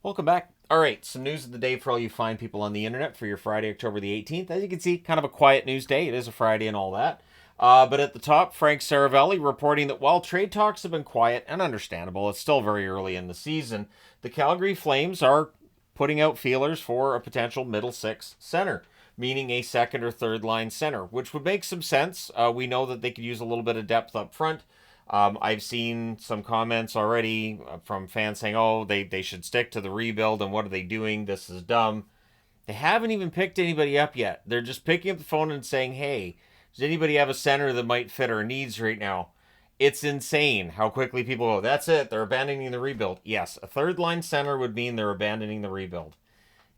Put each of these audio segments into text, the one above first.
Welcome back. All right, some news of the day for all you fine people on the internet for your Friday, October the 18th. As you can see, kind of a quiet news day. It is a Friday and all that. But at the top, Frank Saravelli reporting that while trade talks have been quiet and understandable, it's still very early in the season. The Calgary Flames are putting out feelers for a potential middle six center, meaning a second or third line center, which would make some sense. We know that they could use a little bit of depth up front. I've seen some comments already from fans saying, oh, they should stick to the rebuild and what are they doing? This is dumb. They haven't even picked anybody up yet. They're just picking up the phone and saying, hey, does anybody have a center that might fit our needs right now? It's insane how quickly people go, that's it, they're abandoning the rebuild. Yes, a third line center would mean they're abandoning the rebuild.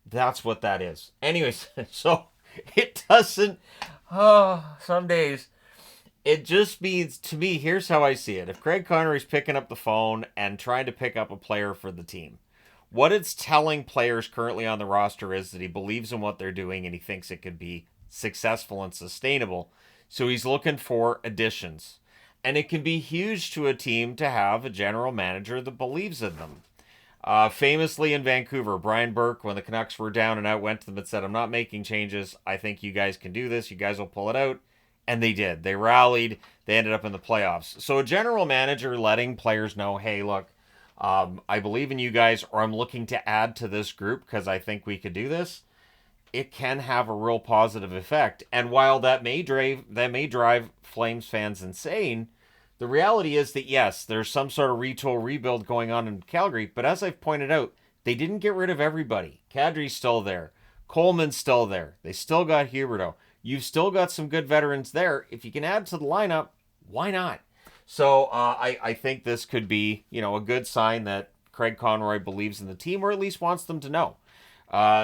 That's what that is. Anyways, so it doesn't, some days it just means to me, here's how I see it. If Craig Connery's picking up the phone and trying to pick up a player for the team, what it's telling players currently on the roster is that he believes in what they're doing and he thinks it could be successful and sustainable. So he's looking for additions. And it can be huge to a team to have a general manager that believes in them. Famously in Vancouver, Brian Burke, when the Canucks were down and out, went to them and said, I'm not making changes. I think you guys can do this. You guys will pull it out. And they did. They rallied. They ended up in the playoffs. So a general manager letting players know, hey, look, I believe in you guys, or I'm looking to add to this group because I think we could do this. It can have a real positive effect. And while that may drive Flames fans insane, the reality is that yes, there's some sort of retool rebuild going on in Calgary. But as I've pointed out, they didn't get rid of everybody. Kadri's still there. Coleman's still there. They still got Huberto. You've still got some good veterans there. If you can add to the lineup, why not? So I think this could be, a good sign that Craig Conroy believes in the team, or at least wants them to know.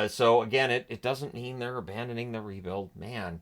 So again, it doesn't mean they're abandoning the rebuild, man.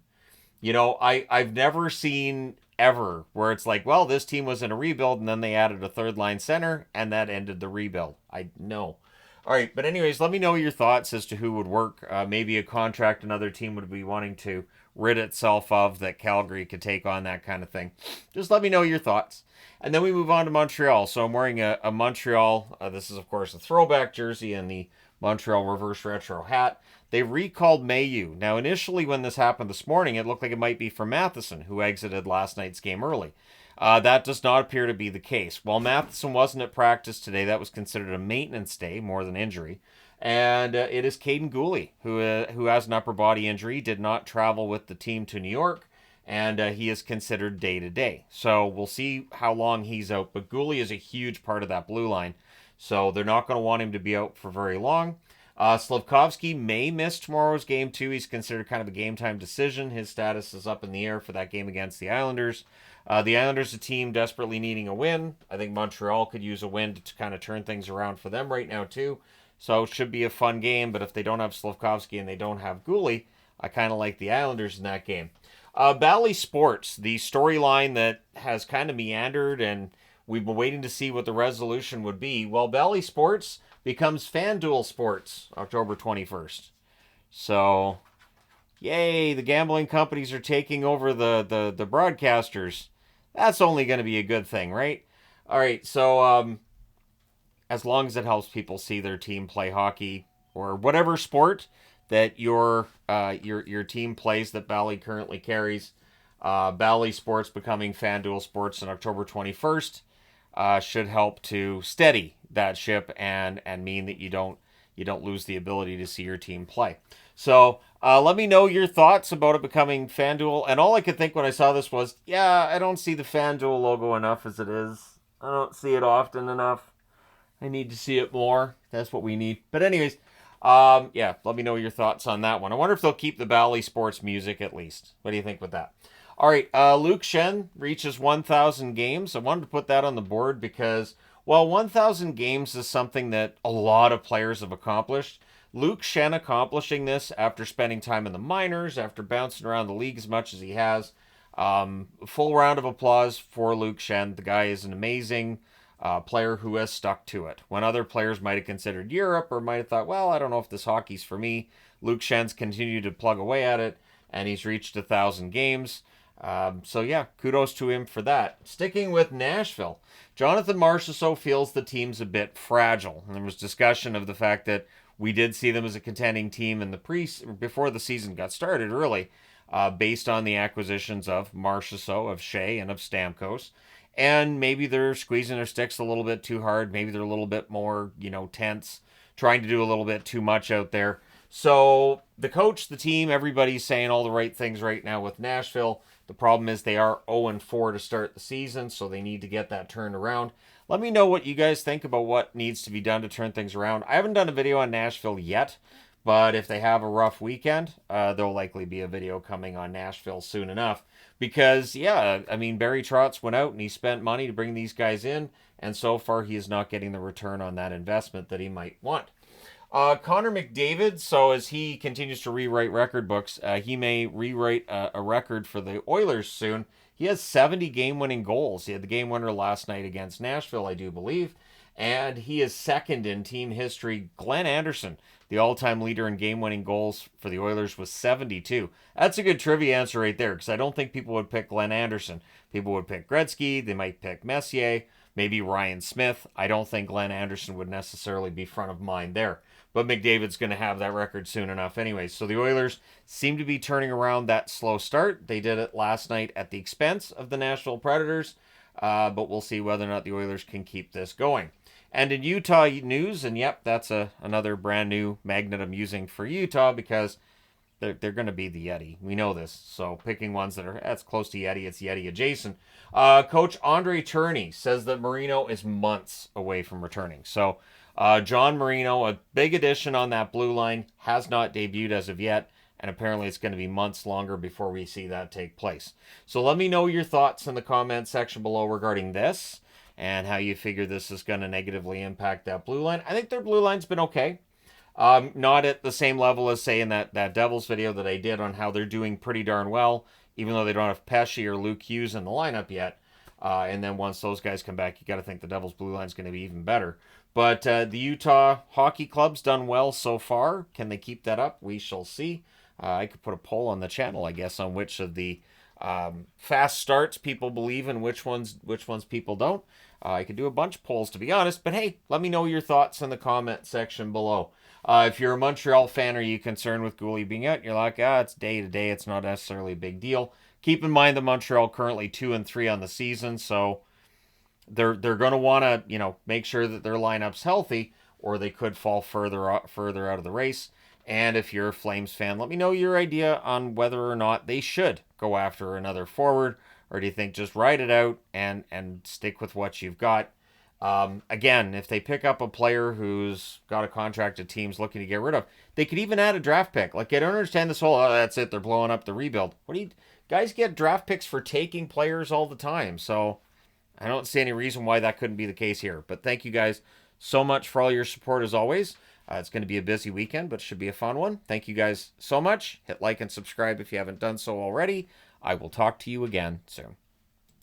I've never seen ever where it's like, well, this team was in a rebuild and then they added a third line center and that ended the rebuild. I know. All right, but anyways, let me know your thoughts as to who would work. Maybe a contract another team would be wanting to rid itself of that Calgary could take on, that kind of thing. Just let me know your thoughts. And then we move on to Montreal. So I'm wearing a Montreal, this is of course a throwback jersey and the Montreal reverse retro hat. They recalled Mayu. Now, initially when this happened this morning, it looked like it might be for Matheson, who exited last night's game early. That does not appear to be the case. While Matheson wasn't at practice today, that was considered a maintenance day more than injury. And it is Caden Guhle, who has an upper body injury, did not travel with the team to New York, and he is considered day to day. So we'll see how long he's out. But Guhle is a huge part of that blue line, so they're not going to want him to be out for very long. Slavkovsky may miss tomorrow's game too. He's considered kind of a game time decision. His status is up in the air for that game against the Islanders. The Islanders, a team desperately needing a win. I think Montreal could use a win to kind of turn things around for them right now too. So it should be a fun game. But if they don't have Slavkovsky and they don't have Guhle, I kind of like the Islanders in that game. Bally Sports, the storyline that has kind of meandered and we've been waiting to see what the resolution would be. Well, Bally Sports becomes FanDuel Sports October 21st. So, yay, the gambling companies are taking over the broadcasters. That's only going to be a good thing, right? All right, so as long as it helps people see their team play hockey or whatever sport that your team plays that Bally currently carries, Bally Sports becoming FanDuel Sports on October 21st should help to steady that ship and mean that you don't lose the ability to see your team play. So let me know your thoughts about it becoming FanDuel. And all I could think when I saw this was, yeah, I don't see the FanDuel logo enough as it is. I don't see it often enough. I need to see it more. That's what we need. But anyways, yeah, let me know your thoughts on that one. I wonder if they'll keep the Bally Sports music at least. What do you think with that? All right, Luke Shen reaches 1,000 games. I wanted to put that on the board because, well, 1,000 games is something that a lot of players have accomplished. Luke Shen accomplishing this after spending time in the minors, after bouncing around the league as much as he has. Full round of applause for Luke Shen. The guy is an amazing player who has stuck to it. When other players might have considered Europe or might have thought, well, I don't know if this hockey's for me, Luke Shen's continued to plug away at it, and he's reached 1,000 games. So yeah, kudos to him for that. Sticking with Nashville, Jonathan Marchessault feels the team's a bit fragile. And there was discussion of the fact that we did see them as a contending team in the before the season got started, really, based on the acquisitions of Marchessault, of Shea, and of Stamkos. And maybe they're squeezing their sticks a little bit too hard. Maybe they're a little bit more, tense, trying to do a little bit too much out there. So the coach, the team, everybody's saying all the right things right now with Nashville. The problem is they are 0-4 to start the season, so they need to get that turned around. Let me know what you guys think about what needs to be done to turn things around. I haven't done a video on Nashville yet, but if they have a rough weekend, there'll likely be a video coming on Nashville soon enough. Because, yeah, I mean, Barry Trotz went out and he spent money to bring these guys in, and so far he is not getting the return on that investment that he might want. Connor McDavid, so as he continues to rewrite record books, he may rewrite a record for the Oilers soon. He has 70 game-winning goals. He had the game winner last night against Nashville, I do believe. And he is second in team history. Glenn Anderson, the all-time leader in game-winning goals for the Oilers, was 72. That's a good trivia answer right there, because I don't think people would pick Glenn Anderson. People would pick Gretzky. They might pick Messier, maybe Ryan Smith. I don't think Glenn Anderson would necessarily be front of mind there. But McDavid's going to have that record soon enough anyways. So the Oilers seem to be turning around that slow start. They did it last night at the expense of the Nashville Predators. But we'll see whether or not the Oilers can keep this going. And in Utah news, and yep, that's another brand new magnet I'm using for Utah because they're going to be the Yeti. We know this. So picking ones that's close to Yeti, it's Yeti adjacent. Coach Andre Tourney says that Marino is months away from returning. So John Marino, a big addition on that blue line, has not debuted as of yet. And apparently it's going to be months longer before we see that take place. So let me know your thoughts in the comment section below regarding this and how you figure this is going to negatively impact that blue line. I think their blue line's been okay. Not at the same level as, say, in that Devils video that I did on how they're doing pretty darn well, even though they don't have Pesce or Luke Hughes in the lineup yet. And then once those guys come back, you got to think the Devils' blue line's going to be even better. But the Utah Hockey Club's done well so far. Can they keep that up? We shall see. I could put a poll on the channel, I guess, on which of the fast starts people believe and which ones people don't. I could do a bunch of polls, to be honest, but hey, let me know your thoughts in the comment section below. If you're a Montreal fan, are you concerned with Guhle being out? You're like, it's day to day, it's not necessarily a big deal. Keep in mind that Montreal currently 2-3 on the season, so they're going to want to make sure that their lineup's healthy, or they could fall further out of the race. And if you're a Flames fan, let me know your idea on whether or not they should go after another forward, or do you think just ride it out and stick with what you've got? Again, if they pick up a player who's got a contract that team's looking to get rid of, they could even add a draft pick. Like, I don't understand this whole, that's it, they're blowing up the rebuild. Guys get draft picks for taking players all the time, so I don't see any reason why that couldn't be the case here. But thank you guys so much for all your support as always. It's going to be a busy weekend, but it should be a fun one. Thank you guys so much. Hit like and subscribe if you haven't done so already. I will talk to you again soon.